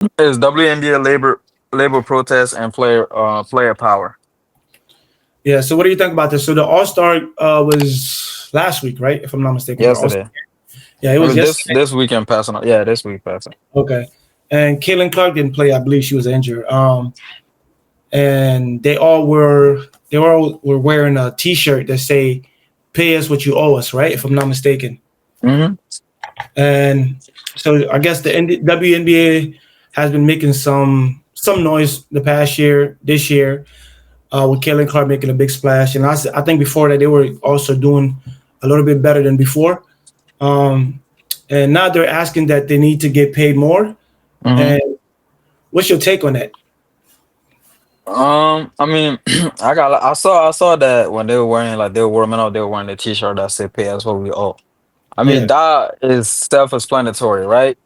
It's WNBA labor protest and player power. Yeah. So what do you think about this? So the All Star was last week, right? If I'm not mistaken, the All Star. Yesterday. Yeah, it I was mean this yesterday. this weekend passing on. Yeah, this week passing. Okay. And Caitlin Clark didn't play. I believe she was injured. And they all were wearing a T-shirt that say "Pay us what you owe us," right? If I'm not mistaken. Hmm. And so I guess the WNBA has been making some noise the past year, this year, with Caitlin Clark making a big splash. And I think before that they were also doing a little bit better than before. Um, and now they're asking that they need to get paid more. Hmm. And what's your take on that? I mean, I saw that when they were wearing like they were warming up, they were wearing the T-shirt that said "Pay us what we owe." I mean, Yeah, that is self-explanatory, right?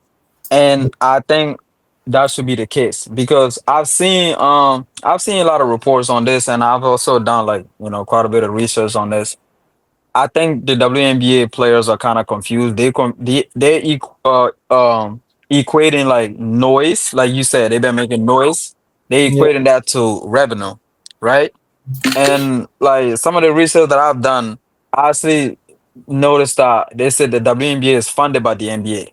And I think that should be the case because I've seen a lot of reports on this, and I've also done like quite a bit of research on this. I think the WNBA players are kind of confused. They equating like noise, like you said, they've been making noise. They yeah, equating that to revenue, right? And like some of the research that I've done, I actually noticed that they said the WNBA is funded by the NBA.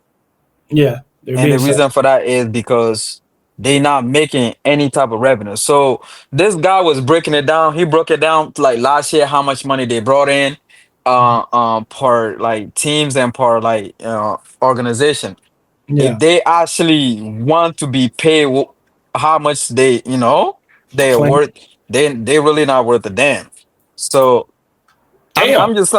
yeah. They're And being the said. reason for that is because they not making any type of revenue. So this guy was breaking it down. He broke it down like last year how much money they brought in per like teams and per like organization. If Yeah, they actually want to be paid how much they're claim. worth, they really not worth a damn. So I'm Damn. I'm just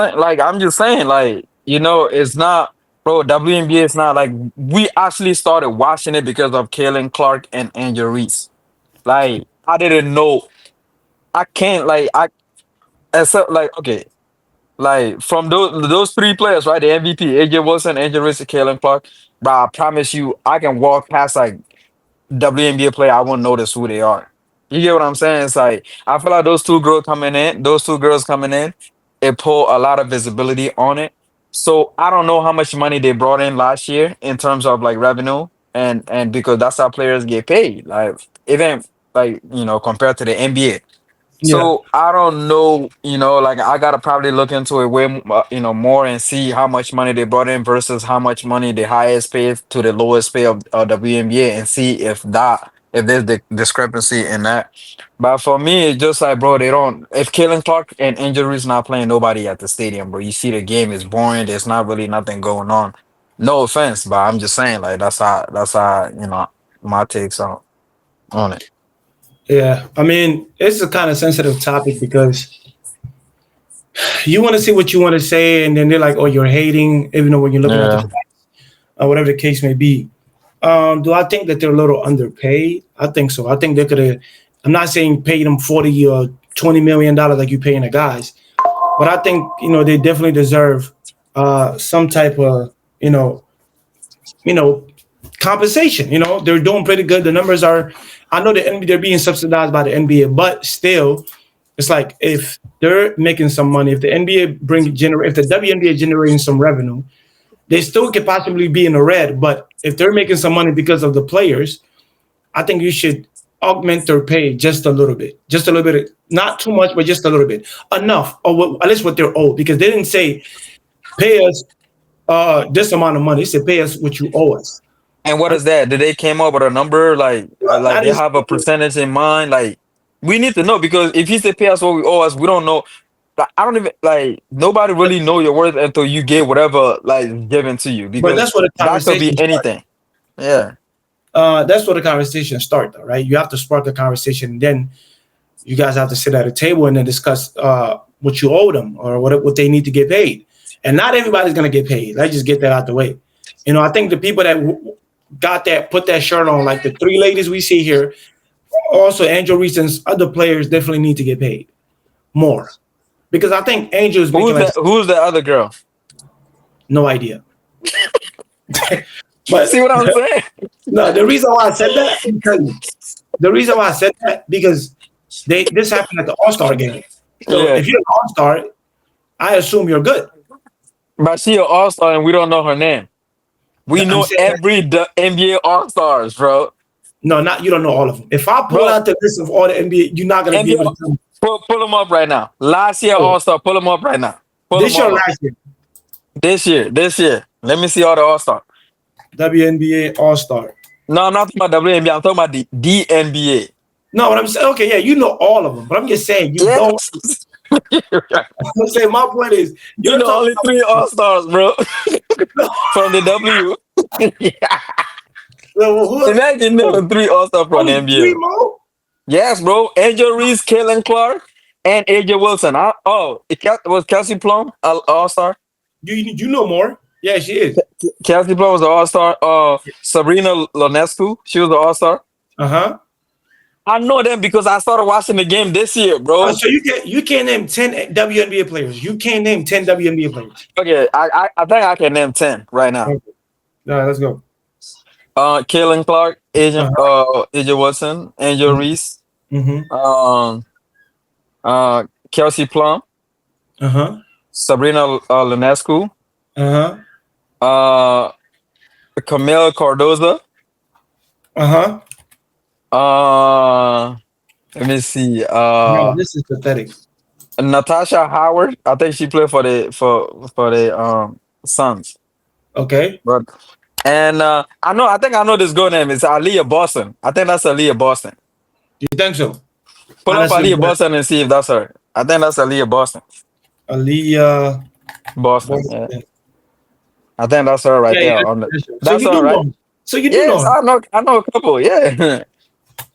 saying, like, it's not, bro. WNBA is not like we actually started watching it because of Kaylin Clark and Angel Reese. Like, I didn't know. I can't like I except like okay, like from those three players, right? The MVP, AJ Wilson, Angel Reese, and Kaylin Clark. But I promise you, I can walk past like WNBA player, I won't notice who they are. You get what I'm saying? It's like I feel like those two girls coming in, it pull a lot of visibility on it. So I don't know how much money they brought in last year in terms of like revenue, and because that's how players get paid. Like even like compared to the NBA. Yeah, So I don't know, like I gotta probably look into it way, more and see how much money they brought in versus how much money the highest pay to the lowest pay of WNBA, and see if there's the discrepancy in that. But for me, it's just like, bro, they don't. If Kalen Clark and injuries not playing nobody at the stadium, bro, you see the game is boring. There's not really nothing going on. No offense, but I'm just saying, like that's how my takes on it. yeah. I mean, it's a kind of sensitive topic because you want to say what you want to say, and then they're like, "Oh, you're hating," even though when you're looking at the Yeah. facts, whatever the case may be. Do I think that they're a little underpaid? I think so. I think they could have. I'm not saying pay them 40 or $20 million like you paying the guys, but I think they definitely deserve some type of you know compensation. They're doing pretty good. The numbers are. I know the NBA, they're being subsidized by the NBA, but still, it's like if they're making some money, if the NBA if the WNBA generating some revenue, they still could possibly be in the red. But if they're making some money because of the players, I think you should augment their pay just a little bit, not too much, but just a little bit, enough, or at least what they're owed, because they didn't say pay us this amount of money. They said pay us what you owe us. And what is that? Did they came up with a number like I they didn't have a percentage in mind? Like we need to know because if you say pay us what we owe us, we don't know. Like, I don't even like nobody really know your worth until you get whatever like given to you but because that's where the that could conversation be starts. anything. Yeah. That's where the conversation starts, though, right? You have to spark a conversation, and then you guys have to sit at a table and then discuss what you owe them or what they need to get paid. And not everybody's gonna get paid. Let's just get that out the way. I think the people that got that put that shirt on, like the three ladies we see here, also Angel Reese and other players definitely need to get paid more because I think Angel is making Who's like that? Who's the other girl? no idea. You But see what I'm saying? no, the reason why I said that because they this happened at the All Star game. So Yeah. if you're an All Star, I assume you're good. But she an all star and we don't know her name. We I'm know saying that, every NBA all stars, bro. No, not you don't know all of them. If I pull bro. out the list of all the NBA, you're not gonna be able to NBA, tell me. pull them up right now. Last year Oh, All Star, pull them up right now. Pull them this year or all up. last year, This year. Let me see all the All Star. WNBA All Star. No, I'm not talking about WNBA. I'm talking about the NBA. No, what I'm saying, okay, yeah, you know all of them, but I'm just saying you don't. Yes. I'm saying my point is You you're know, talking only three All Stars, bro, about. from the W. Well, who? Imagine Oh, knowing three All Stars from the only three NBA. more. Yes, bro. Angel Reese, Caitlin Clark, and AJ Wilson. Was Kelsey Plum All Star? You know more. Yeah, she is. Kelsey Plum was the All Star. Sabrina Ionescu, she was the All Star. Uh huh. I know them because I started watching the game this year, bro. So you can't name 10 WNBA players. You can't name 10 WNBA players. Okay, I think I can name 10 right now. Okay. All right, let's go. Kaylin Clark, Uh AJ Wilson, Angel huh. Reese, Mm-hmm. um, Kelsey Plum, Uh huh. Sabrina Ionescu, Uh huh. uh, Camille Cardoza, Uh huh. uh, let me see, No, this is pathetic. Natasha Howard. I think she played for the Suns, Okay. but and I think I know this girl name is Aaliyah Boston. I think that's Aaliyah Boston. Do you think so? Pull up Honestly, Aaliyah Boston and see if that's her. I think that's Aaliyah Boston. Aaliyah Boston. Yeah. Boston. I think that's her right Yeah, there. yeah. On the, That's her. So that's you her, do right? know. So you do Yes, know. I know a couple. Yeah,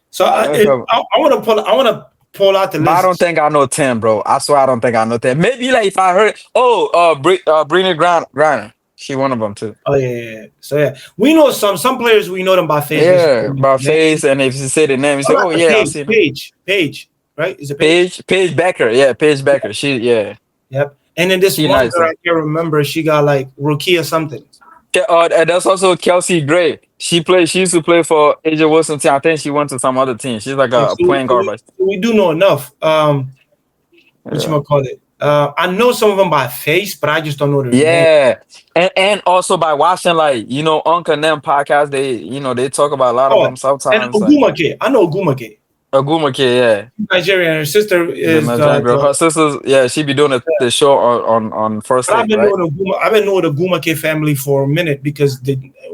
So I I, know a if, couple. I want to pull. I want to pull out the But I don't list. think I know 10, bro. I swear I don't think I know 10. Maybe like if I heard, Brina Griner. She one of them too. Oh yeah, yeah, yeah. So yeah, we know some players. We know them by face. We Yeah, by name. face, and if you say the name, you How say, about "Oh the yeah, I've page? seen her." Page, right? Is it page? Paige Becker. Yeah, Paige Becker. She yeah, Yep. And then this she one nice girl too. I can't remember. She got like rookie or something. And that's also Kelsey Gray. She used to play for AJ Wilson team. I think she went to some other team. She's like Yeah, a point guard. But so we do know enough. What you yeah. gonna call it? I know some of them by face, but I just don't know their name. Yeah, and also by watching like Uncle and them podcast, they talk about a lot of Oh, them and sometimes like Ogumake. I know Ogumake. Aguma kid, yeah, Nigerian. Her sister the is Nigerian girl. Her sisters, yeah, she be doing the show on first but I've take, been right? knowing Oguma. I've been knowing the Ogumake family for a minute because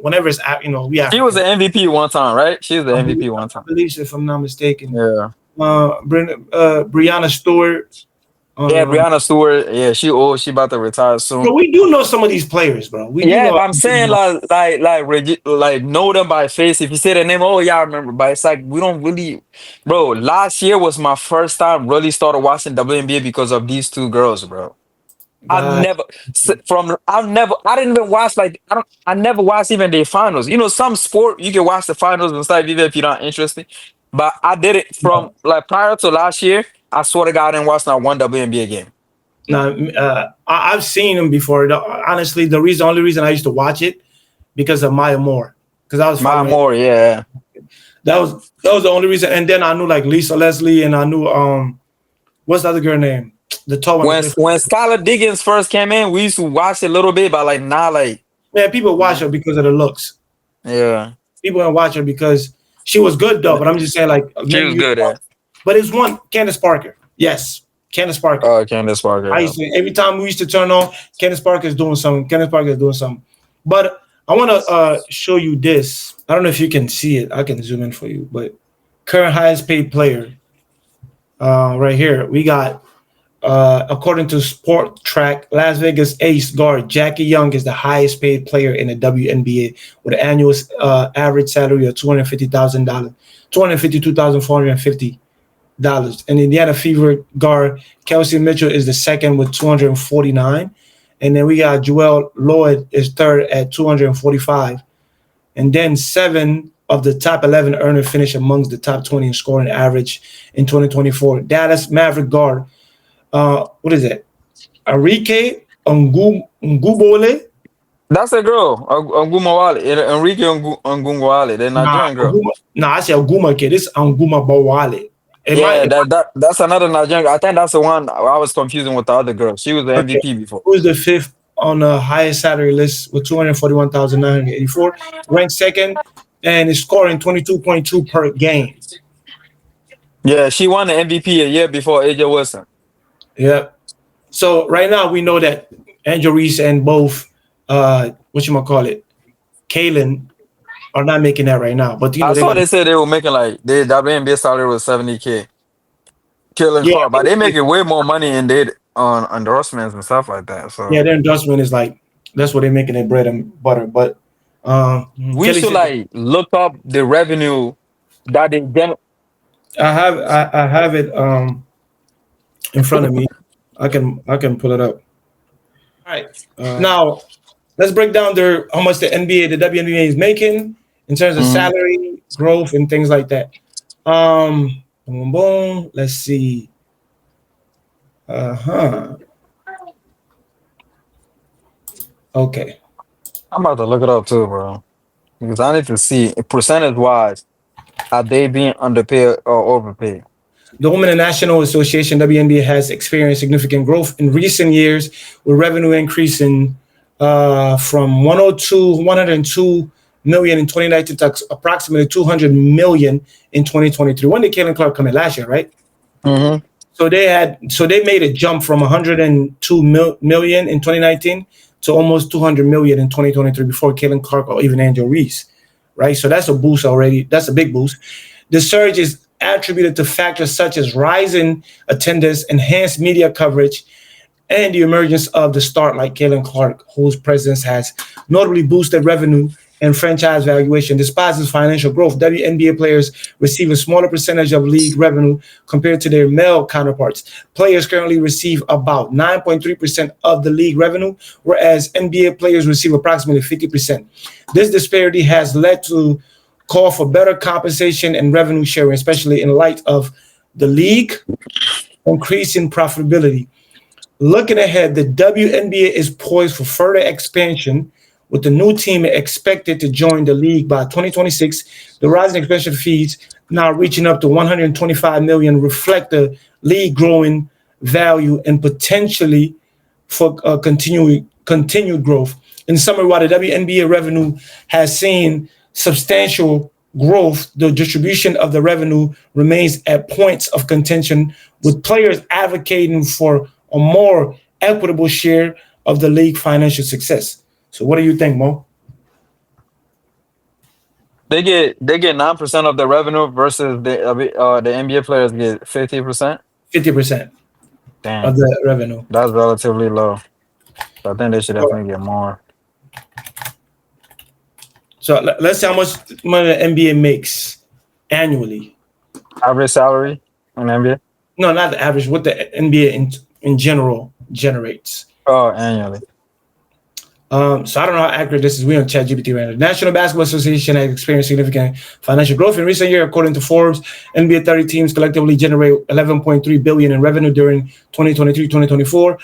whenever it's we She was African. the MVP one time, right? She was the MVP one I time. believe so, if I'm not mistaken. Yeah, Brianna Stewart. yeah, Um, Brianna Stewart. Yeah, she old. She about to retire soon. so we do know some of these players, bro. We do Yeah, know. but I'm saying like know them by face. If you say the name, oh yeah, I remember. But it's like we don't really, bro. Last year was my first time really started watching WNBA because of these two girls, bro. I've God, never I didn't even watch like I never watched even the finals. Some sport you can watch the finals and stuff even if you're not interested. But I did it from no. like prior to last year. I swear to God, I didn't watch not one WNBA game. Now, I've seen him before. Honestly, only reason I used to watch it because of Maya Moore, because I was My following. more, yeah. That was the only reason. And then I knew like Lisa Leslie, and I knew what's the other girl name? The tall one that When played for. when Skylar Diggins first came in, we used to watch it a little bit, but like now, like Man, people watch her because of the looks. yeah, People don't watch her because she was good though. But I'm just saying like she maybe was you. good at. But it's one Candace Parker. Yes, Candace Parker. Oh, Candace Parker. I Yeah. used to every time we used to turn on Candace Parker is doing something. Candace Parker is doing something. But I want to show you this. I don't know if you can see it. I can zoom in for you. But current highest paid player right here. We got according to Sport Track, Las Vegas ace guard Jackie Young is the highest paid player in the WNBA with an annual average salary of $250,000, $252,450. And Indiana Fever guard Kelsey Mitchell is the second with 249. And then we got Joel Lloyd is third at 245. And then 7 of the top 11 earners finish amongst the top 20 in scoring average in 2024. Dallas Maverick guard, what is it? Enrique Ngubole? That's a girl, Ogumawale, Enrique Ogumawale, the Nah, Nigerian girl. I said Oguma kid. This is Anguma Bawale. Yeah, that's another Nigerian girl. I think that's the one I was confusing with the other girl. She was the Okay. MVP before. Who's the fifth on the highest salary list with 241,984? Ranked second, and is scoring 22.2 per game. Yeah, she won the MVP a year before AJ Wilson. Yeah. So right now we know that Angel Reese and both what you might call it, Kalen are not making that right now. But you know I they're saw gonna they said they were making like the WNBA salary was 70K. Killing yeah, Clark, but they making way more money and did on endorsements and stuff like that. yeah, So their endorsement is like that's what they're making their bread and butter. But we Kelly should said like look up the revenue that they gen. I have it in front of me. I can pull it up. All right. Now let's break down their how much the WNBA is making in terms of Mhm. salary growth and things like that. Boom, boom. Let's see. Uh-huh. Okay. I'm about to look it up too, bro, because I need to see percentage wise are they being underpaid or overpaid. The Women National Association (WNBA) has experienced significant growth in recent years, with revenue increasing from 102 million in 2019 to approximately 200 million in 2023. When did Caitlin Clark come in last year, right? Hmm. So they made a jump from 102 million in 2019 to almost 200 million in 2023 before Caitlin Clark or even Angel Reese, right? So that's a boost already. That's a big boost. The surge is attributed to factors such as rising attendance, enhanced media coverage, and the emergence of the start like Caitlin Clark, whose presence has notably boosted revenue and franchise valuation. Despite this financial growth, WNBA players receive a smaller percentage of league revenue compared to their male counterparts. Players currently receive about 9.3% of the league revenue, whereas NBA players receive approximately 50%. This disparity has led to call for better compensation and revenue sharing, especially in light of the league increasing profitability. Looking ahead, the WNBA is poised for further expansion, with the new team expected to join the league by 2026. The rising expansion fees, now reaching up to 125 million, reflect the league growing value and potentially for continued growth. In summary, while the WNBA revenue has seen substantial growth, the distribution of the revenue remains at points of contention, with players advocating for a more equitable share of the league financial success. So, what do you think, Mo? They get 9% of the revenue versus the NBA players get 50%. 50% of Damn, the revenue. that's relatively low. I think they should So, definitely get more. let's see how much money the NBA makes annually. Average salary in NBA. No, not the average. What the NBA in general generates. Oh, annually. So I don't know how accurate this is. We on ChatGPT right now. The National Basketball Association has experienced significant financial growth in recent years, according to Forbes. NBA 30 teams collectively generate 11.3 billion in revenue during 2023-2024,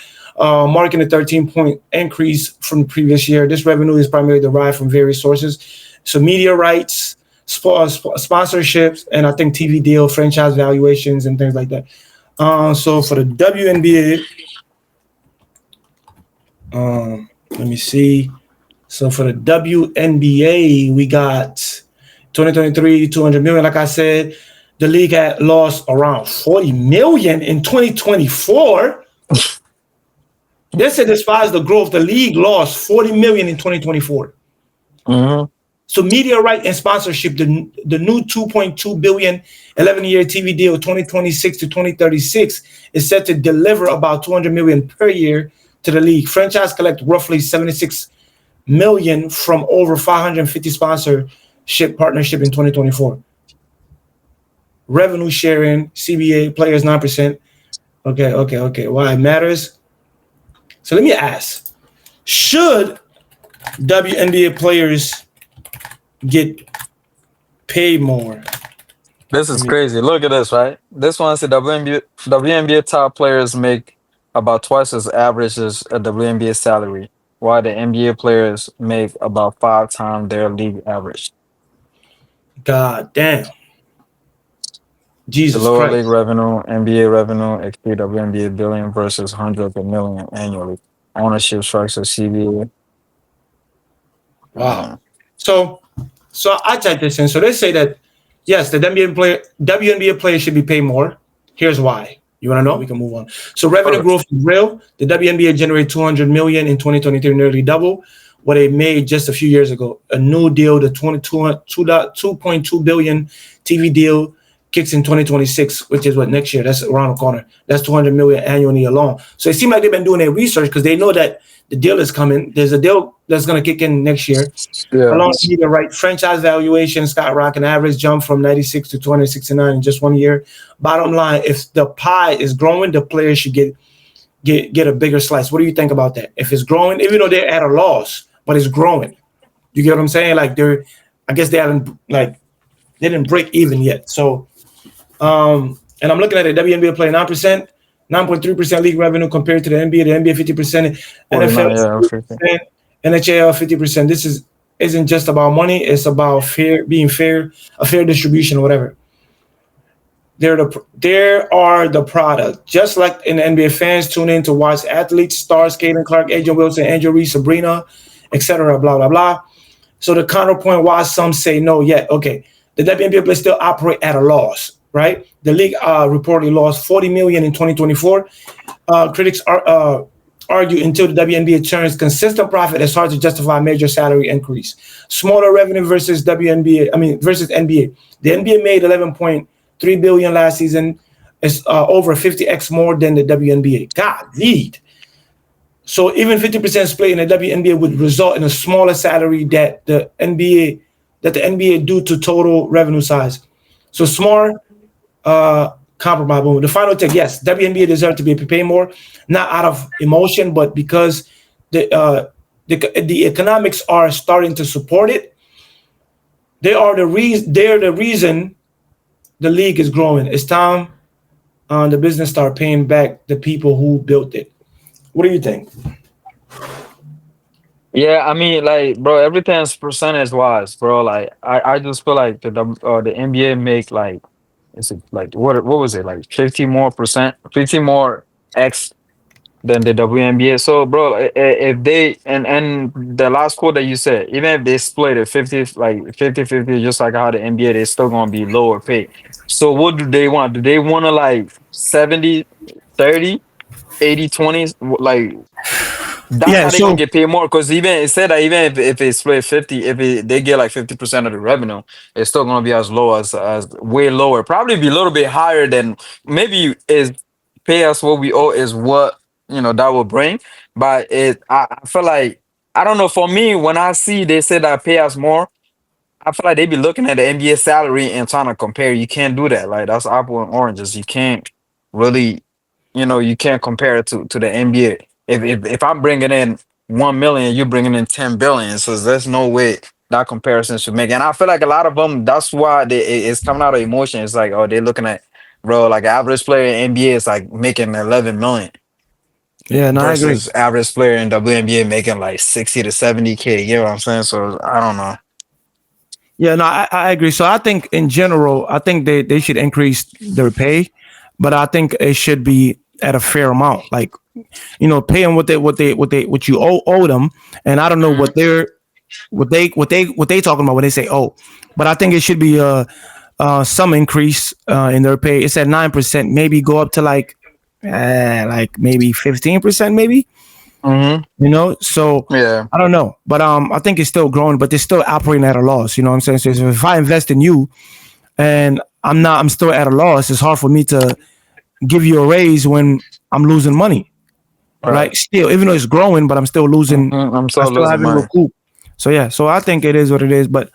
marking a 13-point increase from the previous year. This revenue is primarily derived from various sources, so media rights, sponsorships, and I think TV deal, franchise valuations, and things like that. So for the WNBA, let me see. So for the WNBA, we got 2023, 200 million. Like I said, the league had lost around 40 million in 2024. They said despite the growth, the league lost 40 million in 2024. Hmm. So media right and sponsorship, the new 2.2 billion 11-year TV deal 2026 to 2036 is set to deliver about 200 million per year to the league. Franchise collect roughly 76 million from over 550 sponsorship partnership in 2024. Revenue sharing, CBA players 9%. Okay. Why it matters? So let me ask: should WNBA players get paid more? This Let is me. crazy. Look at this, right? This one said WNBA top players make about twice as average as a WNBA salary, while the NBA players make about 5 times their league average. God damn, The Jesus lower league Christ! revenue, NBA revenue exceed WNBA billion versus hundreds of million annually. Ownership structure, CBA. Wow. So So I typed this in. So they say that yes, the WNBA players should be paid more. Here's why. You want to know? We can move on. So revenue Okay. growth is real. The WNBA generated 200 million in 2023, nearly double what it made just a few years ago. A new deal, the 2.2 billion TV deal kicks in 2026, which is what next year. That's around the corner. That's 200 million annually alone. So it seems like they've been doing their research because they know that the deal is coming. There's a deal that's going to kick in next year. Yeah. Along with the right franchise valuation, Scott Rock an average jump from 96 to 269 in just 1 year. Bottom line, if the pie is growing, the players should get a bigger slice. What do you think about that? If it's growing, even though they're at a loss, but it's growing. You get what I'm saying? Like I guess they haven't they didn't break even yet. So and I'm looking at it, WNBA play 9%, 9.3% league revenue compared to the NBA. The NBA 50%, NFL 49. Yeah. 50. 50%, NHL 50%. This isn't just about money, it's about being fair, a fair distribution or whatever. There are the product. Just like in the NBA, fans tune in to watch athletes, stars, Caitlin Clark, Adrian Wilson, Angel Reese, Sabrina, etc. Blah blah blah. So the counterpoint why some say no yet. Okay, the WNBA players still operate at a loss, right? The league reportedly lost 40 million in 2024. Critics argue until the WNBA turns consistent profit, it's hard to justify a major salary increase. Smaller revenue versus WNBA, I mean versus NBA. The NBA made 11.3 billion last season. It's over 50x more than the WNBA. God, lead. So even 50% split in the WNBA would result in a smaller salary that the NBA due to total revenue size. So smart compromise. Boom. The final take, yes, WNBA deserves to be paid more, not out of emotion, but because the economics are starting to support it. They're the reason the league is growing. It's time the business start paying back the people who built it. What do you think? Yeah, I mean, like, bro, everything's percentage wise, bro. Like, I just feel like the NBA make like, is it like what was it like 50 more percent, 50 more x than the WNBA. So, bro, if they and the last quote that you said, even if they split it 50 like 50-50, just like how the NBA, they're still gonna be lower pay. So, what do they want? Do they want to like 70-30, 80-20? Like that's Yeah. how they gonna So get paid more. Because even it said that even if it split 50, they get like 50% of the revenue, it's still gonna be as low as way lower. Probably be a little bit higher than maybe is pay us what we owe is what that will bring. But I feel like I don't know. For me, when I see they say that pay us more, I feel like they be looking at the NBA salary and trying to compare. You can't do that. Like that's apple and oranges. You can't really, you can't compare it to the NBA. If I'm bringing in 1 million, you're bringing in 10 billion. So there's no way that comparison should make. And I feel like a lot of them. That's why it's coming out of emotion. It's like, oh, they're looking at, bro, like average player in NBA is like making 11 million yeah, no, I agree. versus average player in WNBA making like 60 to 70K. You know what I'm saying? So I don't know. Yeah, no, I agree. So I think in general, I think they should increase their pay, but I think it should be at a fair amount. Like, pay them what you owe them. And I don't know what they talking about when they say but I think it should be some increase in their pay. It's at 9%, maybe go up to like maybe 15%, maybe. Hmm. So Yeah. I don't know, but I think it's still growing, but they're still operating at a loss. You know what I'm saying? So if I invest in you and I'm still at a loss, it's hard for me to give you a raise when I'm losing money, Right. right? Still, even though it's growing, but I'm still losing. I'm I still still losing haven't money. recouped. So yeah, so I think it is what it is, but